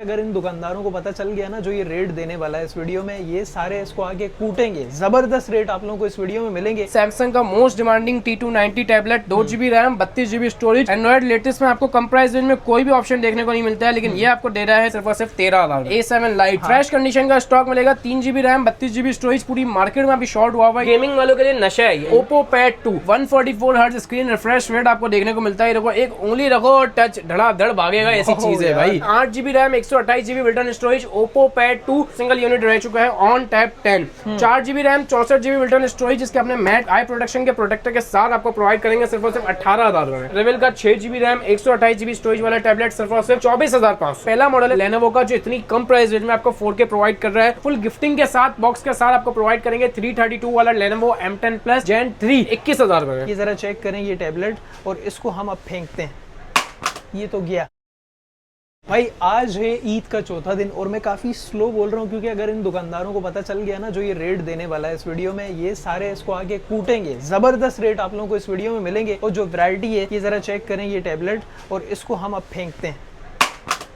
अगर इन दुकानदारों को पता चल गया ना जो ये रेट देने वाला है इस वीडियो में, ये सारे इसको आगे कूटेंगे। जबरदस्त रेट आप लोगों को इस वीडियो में मिलेंगे। सैमसंग का most demanding T290 tablet, 2GB RAM, 32GB storage, Android latest में आपको कम प्राइस रेंज में कोई भी ऑप्शन देखने को नहीं मिलता है, लेकिन ये आपको दे रहा है सिर्फ और सिर्फ 13,000। A7 लाइट फ्रेश कंडीशन का स्टॉक मिलेगा, 3GB रैम, 32GB स्टोरेज। पूरी मार्केट में अभी शॉर्ट हुआ है, गेमिंग वालों के लिए नशा है। Oppo Pad 2 144 hertz screen refresh rate आपको देखने को मिलता है। देखो एक उंगली रखो और टच धड़ाधड़ भागेगा, ऐसी चीज है भाई। 8GB RAM, 128GB built in storage. Oppo Pad 2 single unit रह चुका है on tap 10। 4GB RAM, 64GB built in storage, जिसके अपने मैट आई प्रोटेक्शन के प्रोटेक्टर के साथ आपको प्रोवाइड करेंगे सिर्फ और सिर्फ 18,000 में। रेवल का 6GB रैम, 128GB स्टोरेज वाला टैबलेट सिर्फ और सिर्फ 24,500। पहला मॉडल है लेनोवो का जो इतनी कम प्राइस रेंज में आपको 4K प्रोवाइड कर रहा है। फुल गिफ्टिंग के साथ बॉक्स के साथ आपको प्रोवाइड करेंगे 332 वाला लेनोवो M10 Plus Gen 3 21,000 में। ये जरा चेक करें ये टैबलेट, और इसको हम अब फेंकते हैं। ये तो गया भाई। आज है ईद का चौथा दिन और मैं काफ़ी स्लो बोल रहा हूँ क्योंकि अगर इन दुकानदारों को पता चल गया ना जो ये रेट देने वाला है इस वीडियो में, ये सारे इसको आगे कूटेंगे। जबरदस्त रेट आप लोगों को इस वीडियो में मिलेंगे। और जो वैरायटी है ये जरा चेक करें ये टैबलेट, और इसको हम अब फेंकते हैं।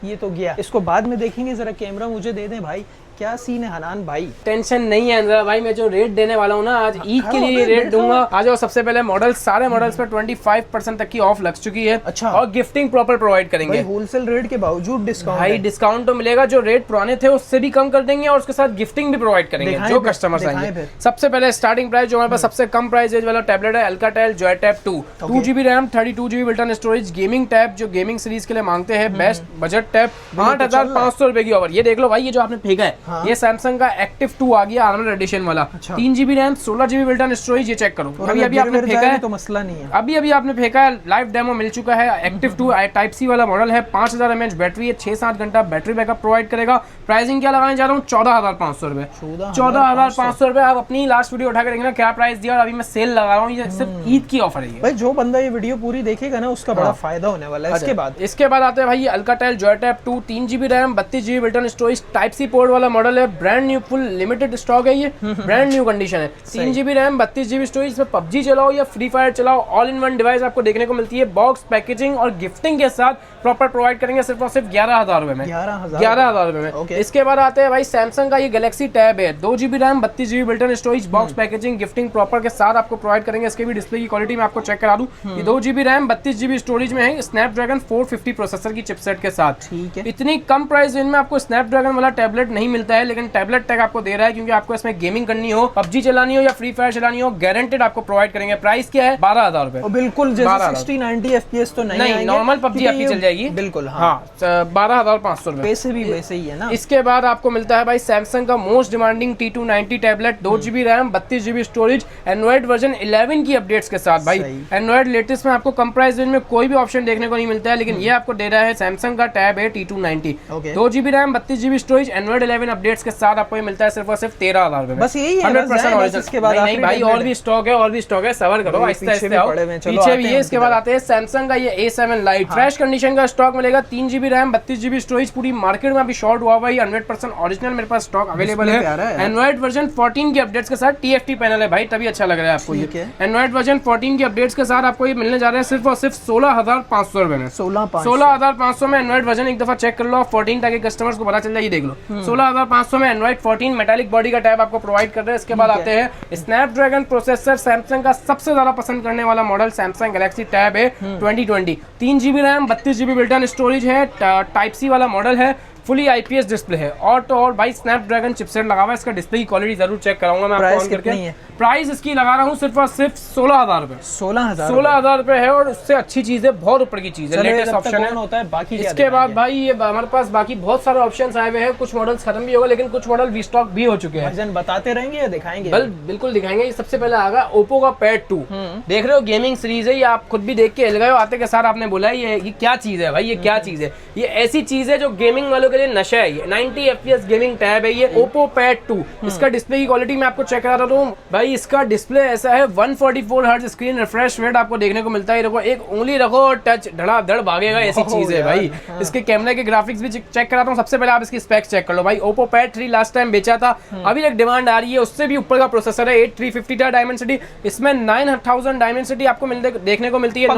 ये तो गया, इसको बाद में देखेंगे। जरा कैमरा मुझे दे दें भाई, क्या सीन है हनान भाई? टेंशन नहीं है अंदर भाई, मैं जो रेट देने वाला हूँ ना आज ईद के लिए रेट दूंगा। आज और सबसे पहले मॉडल, सारे मॉडल्स पर 25% तक की ऑफ लग चुकी है। अच्छा। और गिफ्टिंग प्रॉपर प्रोवाइड करेंगे। होलसेल रेट के बावजूद डिस्काउंट भाई डिस्काउंट तो मिलेगा, जो रेट पुराने थे उससे भी कम कर देंगे और उसके साथ गिफ्टिंग भी प्रोवाइड करेंगे जो कस्टमर्स आएंगे। सबसे पहले स्टार्टिंग प्राइस जो हमारे पास सबसे कम प्राइस रेंज वाला टैबलेट है Alcatel Joy Tab 2, 2GB RAM, 32GB built in storage, gaming tab जो गेमिंग सीरीज के लिए मांगते हैं, बेस्ट बजट टैब, 8,500 रुपए की ऑफर। ये देख लो भाई, ये जो आपने फेंका है ये सैमसंग एक्टिव 2 आ गया आर्मर एडिशन वाला। 3GB RAM, 16GB built in storage. ये चेक करो, अभी आपने फेंका है तो मसला नहीं है। अभी आपने फेंका है, लाइव डेमो मिल चुका है। एक्टिव 2 टाइप सी वाला मॉडल है, 5000 mAh बैटरी है, 6-7 घंटा बैटरी बैकअप प्रोवाइड करेगा। प्राइसिंग क्या लगाने जा रहा हूँ, 14,500 रुपए। 14,500 रुपए। आप अपनी लास्ट वीडियो उठा के देखेंगे क्या प्राइस दिया, और अभी मैं सेल लगा रहा हूँ। ये सिर्फ ईद की ऑफर है भाई। जो बंदा ये वीडियो पूरी देखेगा ना उसका बड़ा फायदा होने वाला है। इसके बाद आते हैं भाई Alcatel Joy Tab 2, 3GB RAM, 32GB built in storage, type C port वाला मॉडल है। Brand new, full limited stock है, ये ब्रांड न्यू कंडीशन है। 3GB RAM, 32GB storage. इसमें PUBG चलाओ या फ्री फायर चलाओ, ऑल इन वन डिवाइस आपको देखने को मिलती है। बॉक्स, पैकेजिंग और गिफ्टिंग के साथ प्रॉपर प्रोवाइड करेंगे सिर्फ और सिर्फ 11,000 रुपए में। 11,000 रुपए में। इसके बाद आते हैं भाई सैमसंग का ये गैलेक्सी टैब है, 2GB RAM, 32GB built in storage, box, packaging, gifting proper के साथ आपको प्रोवाइड करेंगे। इसके भी डिस्प्ले की क्वालिटी में आपको चेक करा दूं, ये 2GB रैम, 32GB स्टोरेज में है, स्नैपड्रैगन 450 प्रोसेसर की चिपसेट के साथ। ठीक है। इतनी कम प्राइस रेंज में आपको स्नैपड्रैगन वाला टैबलेट नहीं मिलता है, लेकिन टैबलेट टैग आपको दे रहा है क्योंकि आपको इसमें गेमिंग करनी हो, PUBG चलानी हो या फ्री फायर चलानी हो, गारंटेड आपको प्रोवाइड करेंगे। प्राइस क्या है, 12,000 रुपए। बिल्कुल जैसे 60-90 FPS तो नहीं, नॉर्मल PUBG आपकी चल जाएगी। बिल्कुल हाँ, 12,500 रुपए। पैसे भी वैसे ही है ना। इसके बाद आपको मिलता है भाई सैमसंग का most demanding T290 tablet, 2GB RAM, 32GB storage, Android version 11 की अपडेट्स के साथ। भाई एंड्रॉइड लेटेस्ट में आपको कम प्राइस रेंज में कोई भी ऑप्शन देखने को नहीं मिलता है, लेकिन ये आपको दे रहा है सैमसंग का टैब है T290, 2GB RAM, 32GB storage, Android 11 updates के साथ आपको ये मिलता है सिर्फ और सिर्फ 13,000 रुपए। बस यही है, 100% ओरिजिनल। इसके बाद नहीं भाई, और भी स्टॉक है, और भी स्टॉक है, सबर करो, आहिस्ते आहिस्ते आओ, पीछे भी है। इसके बाद आते हैं सैमसंग का ये A7 लाइट फ्रेश कंडीशन का स्टॉक मिलेगा, 3GB रैम, 32GB स्टोरेज। पूरी मार्केट में अभी शॉर्ट हुआ है, 100% ओरिजिनल मेरे पास स्टॉक अवेलेबल है। एंड्रॉइड वर्जन 14 की अपडेट्स के साथ, TFT पैनल है भाई, तभी अच्छा लग रहा है आपको ये। एंड्रॉइड वर्जन 14 की अपडेट्स के साथ आपको ये मिलने जा रहा है सिर्फ और सिर्फ 16,500 रुपए में। 16,500 में एंड्रॉइड वर्जन एक दफा चेक कर लो 14, ताकि कस्टमर्स को पता चल जाए। ये देख लो, 16,500 में एंड्रॉइड 14 मेटालिक बॉडी का टैब आपको प्रोवाइड कर रहे हैं। इसके बाद आते हैं स्नैपड्रैगन प्रोसेसर, सैमसंग का सबसे ज्यादा पसंद करने वाला मॉडल सैमसंग गैलेक्सी टैब है 2020, 3GB RAM, 32GB built in storage है, टाइप सी वाला मॉडल है, फुली IPS डिस्प्ले है, और भाई स्नैपड्रैगन चिपसेट लगा हुआ है। इसका डिस्प्ले की क्वालिटी जरूर चेक कराऊंगा मैं आपको ऑन करके। प्राइस इसकी लगा रहा हूँ सिर्फ और सिर्फ 16,000 रुपए। 16,000 रुपए है, और उससे अच्छी चीज है, बहुत ऊपर की चीज है, लेटेस्ट ऑप्शन है। बाकी इसके बाद भाई ये हमारे पास बाकी बहुत सारे ऑप्शन आए हुए हैं, कुछ मॉडल्स खत्म भी होगा, लेकिन कुछ मॉडल रीस्टॉक भी हो चुके हैं। बताते रहेंगे या दिखाएंगे? बिल्कुल दिखाएंगे। सबसे पहले आगा Oppo का Pad 2, देख रहे हो गेमिंग सीरीज है, ये आप खुद भी देख के हिल गए हो आते के साथ। आपने बोला ये क्या चीज है भाई, ये क्या चीज है? ये ऐसी चीज है जो गेमिंग वालों के लिए नशा है। 90 FPS गेमिंग टैब है ये Oppo Pad 2। इसका डिस्प्ले की क्वालिटी मैं आपको चेक करा रहा हूँ भाई, इसका डिस्प्ले ऐसा है 144 हर्ट्ज स्क्रीन रिफ्रेश रेट आपको देखने को मिलता है। देखो एक उंगली रखो और टच धड़ाधड़ भागेगा, ऐसी चीज है भाई। इसके कैमरे के ग्राफिक्स भी चेक कराता हूँ। सबसे पहले आप इसकी स्पेक्स चेक कर लो भाई। Oppo Pad 3 लास्ट टाइम बेचा था, अभी एक डिमांड आ रही है, उससे भी ऊपर का प्रोसेसर है, 8350 का डायमेंसिटी। इसमें 9000 डायमेंसिटी आपको देखने को मिलती है।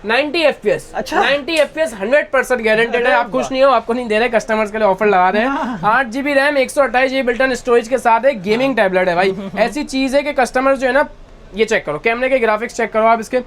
90 FPS। अच्छा 90 FPS 100% गारंटेड है। आप खुश नहीं हो, आपको नहीं दे रहे हैं, कस्टमर्स के लिए ऑफर लगा रहे हैं। 8 GB RAM 128 GB built in storage के साथ एक गेमिंग टैबलेट है भाई। ऐसी चीज है कि कस्टमर जो है ना, ये चेक करो कैमरे के ग्राफिक्स चेक करो आप, इसके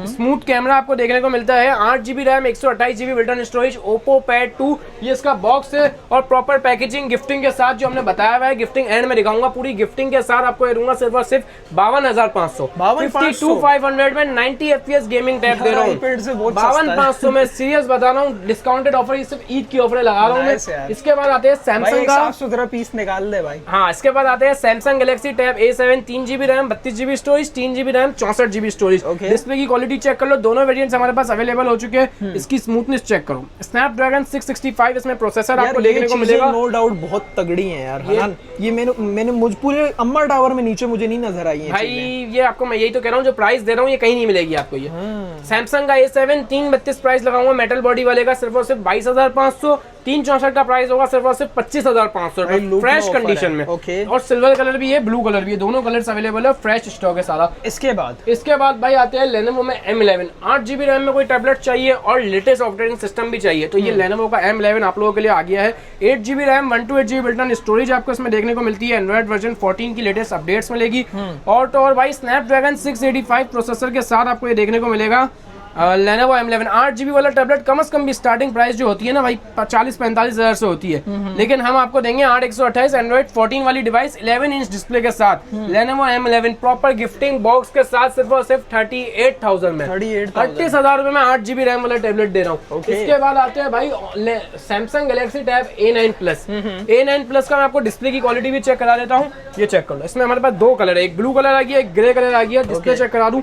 स्मूथ कैमरा आपको देखने को मिलता है। 8 GB RAM 128 GB built in storage, Oppo pad 2 ये इसका बॉक्स है, और प्रॉपर पैकेजिंग गिफ्टिंग के साथ जो हमने बताया हुआ है। गिफ्टिंग एंड में दिखाऊंगा, पूरी गिफ्टिंग के साथ आपको ये दूंगा सिर्फ और सिर्फ 52,500। 52,500 में 90 FPS गेमिंग टैब दे रहा हूँ। 52,500 में सीरियस बता रहा हूँ, डिस्काउंटेड ऑफर, ये सिर्फ ईद की ऑफर लगा रहा हूँ मैं। इसके बाद आते हैं सैमसंग का, साफ सुथरा पीस निकाल दे भाई। हाँ, इसके बाद आते हैं Samsung Galaxy tab A7 3 GB RAM 32 GB storage, 3 GB RAM 64 GB storage. Display की क्वालिटी चेक कर लो, दोनों वेरिएंट्स हमारे पास अवेलेबल हो चुके हैं। इसकी स्मूथनेस चेक करो, स्नैपड्रैगन 665 इसमें प्रोसेसर आपको देखने को मिलेगा। नो डाउट बहुत तगड़ी है यार, ये मैंने मुझ पूरे अम्बर टावर में नीचे मुझे नहीं नजर आई है भाई। ये आपको मैं यही तो कह रहा हूँ, जो प्राइस दे रहा हूँ ये कहीं नहीं मिलेगी आपको। ये सैमसंग का A7 332 प्राइस लगाऊंगा मेटल बॉडी वाले का, सिर्फ और सिर्फ 22,500। 364 का प्राइस होगा सिर्फ और सिर्फ 25,500 फ्रेश कंडीशन में। और सिल्वर कलर भी है, ब्लू कलर भी है, दोनों कलर्स अवेलेबल है, फ्रेश स्टॉक है सारा। इसके बाद भाई आते हैं Lenovo में M11 8 GB रैम में कोई टैबलेट चाहिए और लेटेस्ट ऑपरेटिंग सिस्टम भी चाहिए तो ये Lenovo का M11 आप लोगों के लिए आ गया है। 8 GB RAM 128 GB built in storage आपको इसमें देखने को मिलती है। एंड्रॉइड वर्जन 14 की लेटेस्ट अपडेट्स मिलेगी। और भाई स्नैपड्रैगन 685 प्रोसेसर के साथ आपको ये देखने को मिलेगा। Lenovo M11 8 GB वाला टैबलेट कम से कम भी स्टार्टिंग प्राइस जो होती है ना भाई 40-45 हज़ार से होती है, लेकिन हम आपको देंगे 8/128 एंड्रॉइड 14 वाली डिवाइस 11 इंच डिस्प्ले के साथ Lenovo M11 proper gifting box के साथ सिर्फ और सिर्फ 38,000 में 38,000 रुपए में 8 GB रैम वाला टैबलेट दे रहा हूँ। इसके बाद आते हैं भाई Samsung Galaxy tab A9 plus. A9 plus का मैं आपको डिस्प्ले की क्वालिटी भी चेक करा देता हूँ। ये चेक कर लो, इसमें हमारे पास दो कलर है, एक ब्लू कलर आ गया, एक ग्रे कलर आ गया। डिस्प्ले चेक करा दूं,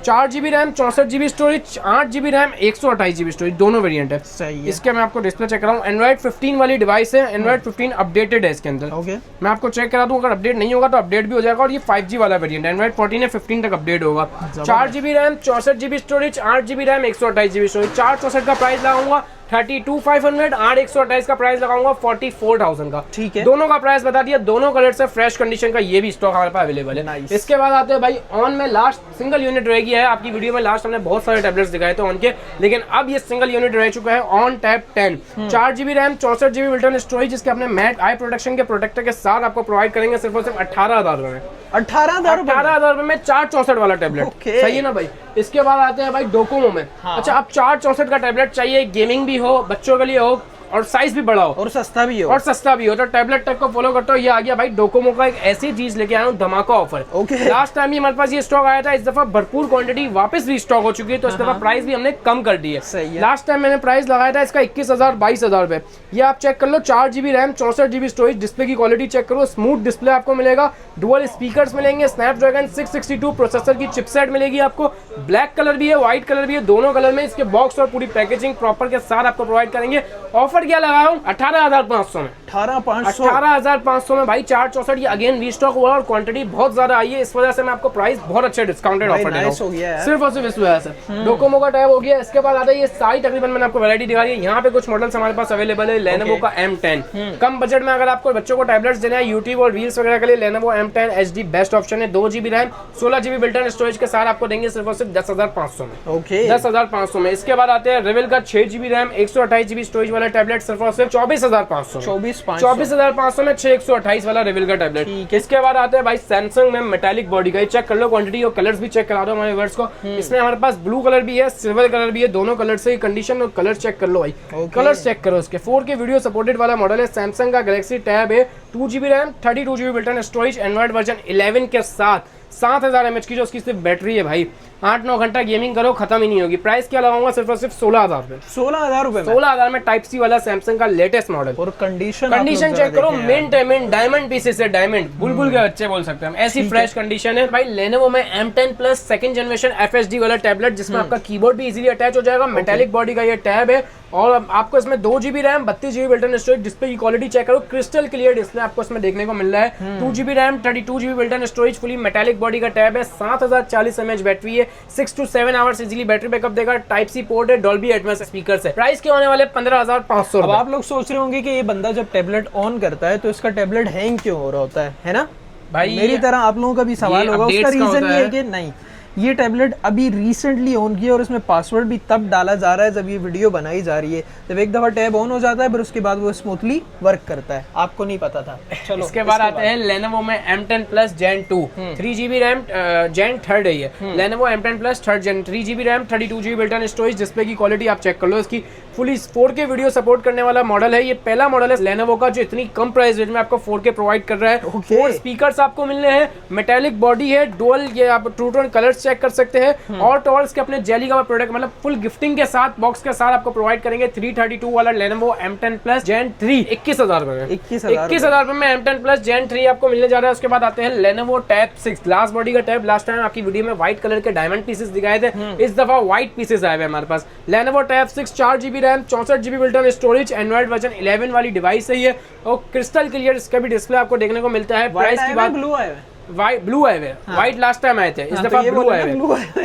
4 GB RAM 64 GB storage, 8 GB RAM 128 GB storage, दोनों वेरिएंट है। सही है। इसके मैं आपको डिस्प्ले चेक कराऊं, एंड्रॉइड 15 वाली डिवाइस है, एंड्रॉइड 15 अपडेटेड है इसके अंदर। मैं आपको चेक करा दूं, अगर अपडेट नहीं होगा तो अपडेट भी हो जाएगा। और ये 5G वाला वेरिएंट है, एंड्रॉइड 14 या 15 तक अपडेट होगा। 4 GB RAM 64 GB storage, 8 GB RAM 128 GB storage. 464 का प्राइस लगाऊंगा 32,500, 8/128 का प्राइस लगाऊंगा 44,000 का। ठीक है, दोनों का प्राइस बता दिया, दोनों कलर से फ्रेश कंडीशन का ये भी स्टॉक हमारे पास अवेलेबल है। इसके बाद आते हैं भाई ऑन में लास्ट सिंगल यूनिट रह गया है। आपकी वीडियो में लास्ट हमने बहुत सारे टैबलेट्स दिखाए थे ऑन के, लेकिन अब ये सिंगल यूनिट रह चुका है on tab 10 4 GB RAM 64 GB built in storage, जिसके अपने मैट आई प्रोटेक्शन के प्रोटेक्टर के साथ आपको प्रोवाइड करेंगे सिर्फ और सिर्फ 18,000 रुपए में। 18,000 रुपए में 464 वाला टैबलेट। सही है ना भाई। इसके बाद आते हैं भाई डोकोमो में। अच्छा, अब 464 का टैबलेट चाहिए, गेमिंग भी हो, बच्चों के लिए हो और साइज भी बड़ा हो और सस्ता भी हो तो टैबलेट टेक को फॉलो करते हो। ये आ गया भाई डोकोमो का एक ऐसी चीज लेके आया हूँ, धमाका ऑफर। लास्ट टाइम ही हमारे पास ये स्टॉक आया था, इस दफा भरपूर क्वांटिटी वापस भी स्टॉक हो चुकी है, तो इस दफा प्राइस भी हमने कम कर दी है। लास्ट टाइम मैंने प्राइस लगाया था इसका 21,000 22,000 रुपए। ये आप चेक कर लो, 4 GB RAM 64 GB storage. Display की क्वालिटी चेक करो, स्मूथ डिस्प्ले आपको मिलेगा, डुअल स्पीकर्स मिलेंगे, स्नैपड्रैगन 662 प्रोसेसर की चिपसेट मिलेगी आपको। ब्लैक कलर भी है, व्हाइट कलर भी है, दोनों कलर में इसके बॉक्स और पूरी पैकेजिंग प्रॉपर के साथ आपको प्रोवाइड करेंगे। ऑफर क्या लगाया हूँ 18,500 में। 18,500 में भाई 464। ये अगेन रीस्टॉक हुआ और क्वांटिटी बहुत ज्यादा आई है, इस वजह से मैं आपको प्राइस बहुत अच्छे डिस्काउंटेड ऑफर दे रहा हूं, सिर्फ और सिर्फ इस वजह से। डोकोमो का टैब हो गया। इसके बाद आता है ये सारी तकरीबन मैंने आपको वैरायटी दिखा दी है। यहाँ पे कुछ मॉडल्स हमारे पास अवेलेबल है। Lenovo का M10 कम बजट में अगर आपको बच्चों को टैबलेट्स देना है यूट्यूब और रील्स वगैरह के लिए, Lenovo M10 HD best option है। 2 GB RAM 16 GB built in storage के साथ आपको देंगे सिर्फ और सिर्फ 10,500 में। 10,500 में। इसके बाद आते हैं रेवल का 6 GB रैम 128 GB स्टोरेज वाला टैबलेट सिर्फ और सिर्फ 24,500 में 6/128 वाला रेवल का टैबलेट। इसके बाद आते हैं भाई सैमसंग में मेटालिक बॉडी का। चेक कर लो क्वांटिटी और कलर्स भी चेक करा दो हमारे व्यूअर्स को। इसमें हमारे पास ब्लू कलर भी है, सिल्वर कलर भी है, दोनों कलर से कंडीशन और कलर चेक कर लो भाई। कलर्स चेक करो इसके। 4K वीडियो सपोर्टेड वाला मॉडल है। सैमसंग का गैलेक्सी टैब है, 2 GB RAM 32 GB built in storage, Android version 11 के साथ 7000 mAh की जो उसकी सिर्फ बैटरी है भाई। 8-9 घंटा गेमिंग करो, खत्म ही नहीं होगी। प्राइस क्या लगाऊंगा सिर्फ और सिर्फ 16,000 रुपए। 16,000 में टाइप सी वाला सैमसंग का लेटेस्ट मॉडल। और कंडीशन चेक करो, मिंट है, मिंट डायमंड पीसेस है, डायमंड बुलबुल के बच्चे बोल सकते हैं हम, ऐसी फ्रेश कंडीशन है भाई। Lenovo में M10 plus second generation FHD वाला टैबलेट, जिसमें आपका कीबोर्ड भी इजीली अटैच हो जाएगा। मेटालिक बॉडी का ये टैब है और आपको इसमें 2 GB RAM 32 GB built in storage. Display की क्वालिटी चेक करो, क्रिस्टल क्लियर डिस्प्ले आपको इसमें देखने को मिल रहा है। 2 GB RAM 32 GB built in storage, fully metallic body का टैब है। 7040 mAh बैटरी है, 6 to 7 hours easily battery backup देगा। टाइप सी पोर्ट है, डॉल्बी एटमॉस स्पीकर है। प्राइस क्या होने वाले 15,500। अब आप लोग सोच रहे होंगे कि ये बंदा जब टैबलेट ऑन करता है तो इसका टैबलेट हैंग क्यों हो रहा होता है ना भाई? मेरी तरह आप लोगों का भी सवाल होगा। उसका रीजन ये है कि नहीं, ये टैबलेट अभी रिसेंटली ऑन किया और इसमें पासवर्ड भी तब डाला जा रहा है जब ये वीडियो बनाई जा रही है। जब एक दफ़ा टैब ऑन हो जाता है फिर उसके बाद वो स्मूथली वर्क करता है। आपको नहीं पता था। चलो इसके बाद आते हैं Lenovo में M10 Plus Gen 2 3GB RAM, Gen 3 है ये। Lenovo M10 Plus 3rd Gen 3GB RAM 32GB built-in storage. Display की क्वालिटी आप चेक कर लो, इसकी फुली 4K वीडियो सपोर्ट करने वाला मॉडल है। ये पहला मॉडल है Lenovo का जो इतनी कम प्राइस रेंज में आपको 4K प्रोवाइड कर रहा है। 4 स्पीकर्स आपको मिलने हैं, मेटालिक बॉडी है, डुअल, ये आप ट्रू टोन कलर्स चेक कर सकते हैं। और तो और इसके अपने जेली का प्रोडक्ट मतलब फुल गिफ्टिंग के साथ बॉक्स के साथ आपको प्रोवाइड करेंगे। 332 वाला Lenovo M10 Plus Gen 3 21,000 रुपए में, 21,000 रुपए में M10 Plus Gen 3 आपको मिलने जा रहा है। उसके बाद आते हैं Lenovo Tab 6 ग्लास बॉडी का टैब। लास्ट टाइम आपकी वीडियो में व्हाइट कलर के डायमंड पीसेस दिखाए थे, इस दफा व्हाइट पीसेस आए हुए हमारे पास। Lenovo Tab 6 4GB RAM 64GB built-in storage, Android version 11 वाली डिवाइस है ये और क्रिस्टल क्लियर इसका भी डिस्प्ले आपको देखने को मिलता है। प्राइस की बात, ब्लू आया है, ब्लू आए हुए, व्हाइट लास्ट टाइम आए थे, इस दफा ब्लू आए हुए,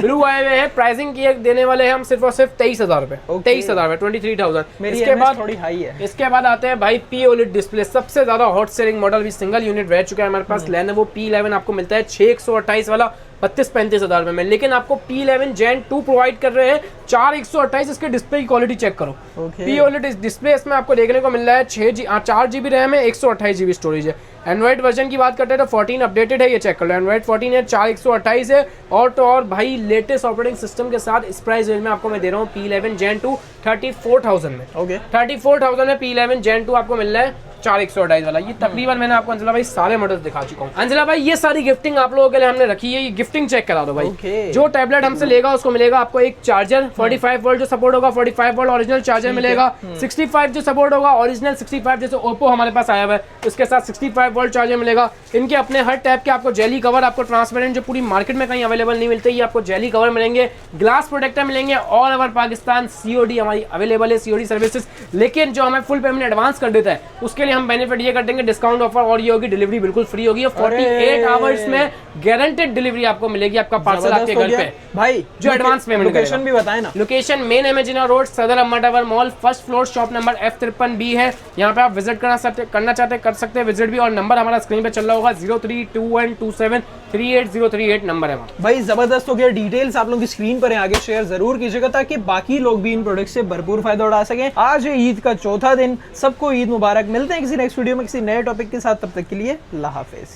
ब्लू आए हुए हैं। प्राइसिंग की देने वाले हैं हम सिर्फ और सिर्फ 23,000 रुपए, 23,000 रुपए, 23,000। इसके बाद थोड़ी हाई है। इसके बाद आते हैं भाई P-OLED डिस्प्ले, सबसे ज्यादा हॉट सेलिंग मॉडल भी सिंगल यूनिट रह चुका है हमारे पास। Lenovo P11 आपको मिलता है 6128 वाला 32-35,000 रुपए में, लेकिन आपको P11 Gen 2 प्रोवाइड कर रहे हैं 4128। इसके डिस्प्ले की क्वालिटी चेक करो। P-OLED डिस्प्ले इसमें आपको देखने को मिल रहा है 4GB रैम है, 128GB स्टोरेज है। एंड्रॉइड वर्जन की बात करते हैं तो 14 अपडेटेड है, ये चेक कर लो। एंड्रॉइड 14 है, 4128 है। और तो और भाई लेटेस्ट ऑपरेटिंग सिस्टम के साथ इस प्राइस रेंज में आपको मैं दे रहा हूँ P11 Gen 2 34,000 में। 34,000 में P11 Gen 2 आपको मिल रहा है 4128 वाला। ये तकरीबन मैंने आपको अंजला भाई सारे मॉडल्स दिखा चुका हूँ। अंजला भाई ये सारी गिफ्टिंग आप लोगों के लिए हमने रखी है, ये गिफ्टिंग चेक करा दो भाई। जो टैबलेट हमसे लेगा उसको मिलेगा आपको एक चार्जर 45 वोल्ट जो सपोर्ट होगा, 45 वोल्ट ओरिजिनल चार्जर मिलेगा। 65 जो सपोर्ट होगा ओरिजिनल 65 जैसे ओप्पो हमारे पास आया हुआ है, उसके साथ 65 वोल्ट चार्जर मिलेगा। इनके अपने हर टैब के आपको जेली कवर, आपको ट्रांसपेरेंट जो पूरी मार्केट में कहीं अवेलेबल नहीं मिलते, ये आपको जेली कवर मिलेंगे, ग्लास प्रोटेक्टर मिलेंगे। ऑल ओवर पाकिस्तान COD हमारी अवेलेबल है, COD सर्विसेज। लेकिन जो हमें फुल पेमेंट एडवांस कर देता है उसके लिए हम बेनिफिट ये करते हैं, डिस्काउंट ऑफर और ये होगी, डिलीवरी बिल्कुल फ्री होगी। 48 आवर्स में गारंटेड डिलीवरी आपको मिलेगी, आपका पार्सल आपके घर पे भाई। जो एडवांस पेमेंट, लोकेशन भी बताए ना। लोकेशन मेन एमेजिना रोड, सदर अम्मा tower mall, first floor, shop number F53B है। यहाँ पे आप विजिट करना चाहते कर सकते हैं विजिट भी। और नंबर हमारा स्क्रीन पे चल रहा होगा 0321273838 नंबर है भाई। जबरदस्त हो गया। डिटेल्स आप लोगों की स्क्रीन पर है, आगे शेयर जरूर कीजिएगा ताकि बाकी लोग भी इन प्रोडक्ट से भरपूर फायदा उठा सकें। आज है ईद का चौथा दिन, सबको ईद मुबारक। मिलते हैं किसी नेक्स्ट वीडियो में किसी नए टॉपिक के साथ, तब तक के लिए अल्लाह हाफिज।